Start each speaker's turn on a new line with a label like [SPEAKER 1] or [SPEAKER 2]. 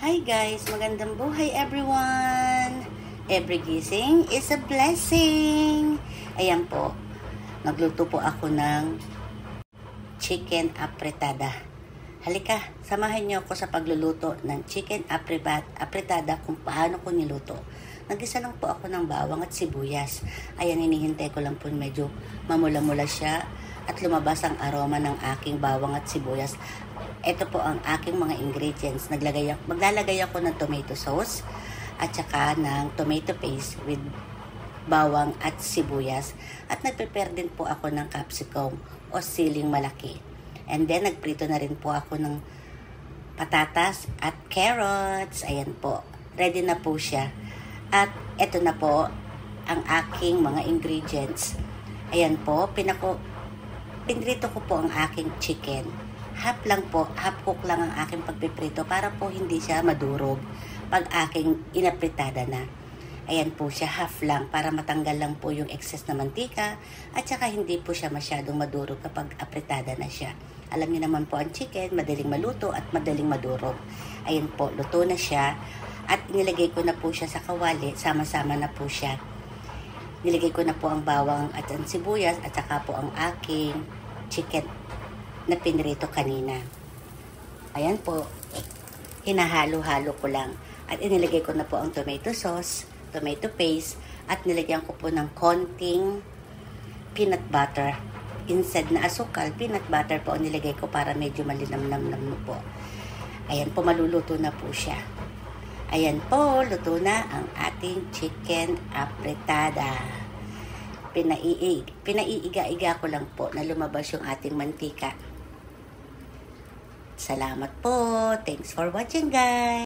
[SPEAKER 1] Hi guys! Magandang buhay everyone! Every gising is a blessing! Ayan po, nagluto po ako ng chicken apretada. Halika, samahan niyo ako sa pagluluto ng chicken apretada kung paano ko niluto. Nagisa lang po ako ng bawang at sibuyas. Ayan, hinihintay ko lang po medyo mamula-mula siya at lumabas ang aroma ng aking bawang at sibuyas. Ito po ang aking mga ingredients. Maglalagay ako ng tomato sauce at saka ng tomato paste with bawang at sibuyas. At nagprepare din po ako ng capsicum o siling malaki. And then nagprito na rin po ako ng patatas at carrots. Ayan po. Ready na po siya. At ito na po ang aking mga ingredients. Ayan po. Pinrito ko po ang aking chicken. Half cook lang ang aking pagpiprito para po hindi siya madurog pag aking inapritada na. Ayan po siya, half lang para matanggal lang po yung excess na mantika at saka hindi po siya masyadong madurog kapag apritada na siya. Alam niyo naman po ang chicken, madaling maluto at madaling madurog. Ayan po, luto na siya at nilagay ko na po siya sa kawali, sama-sama na po siya. Nilagay ko na po ang bawang at ang sibuyas at saka po ang aking chicken na pinrito kanina. Ayan po, hinahalo-halo ko lang. At inilagay ko na po ang tomato sauce, tomato paste, at nilagyan ko po ng konting peanut butter. Instead na asukal, peanut butter po ang nilagay ko para medyo malinamnam po. Ayan po, maluluto na po siya. Ayan po, luto na ang ating chicken apretada. Pinaiiga-iga ko lang po na lumabas yung ating mantika. Salamat po. Thanks for watching, guys.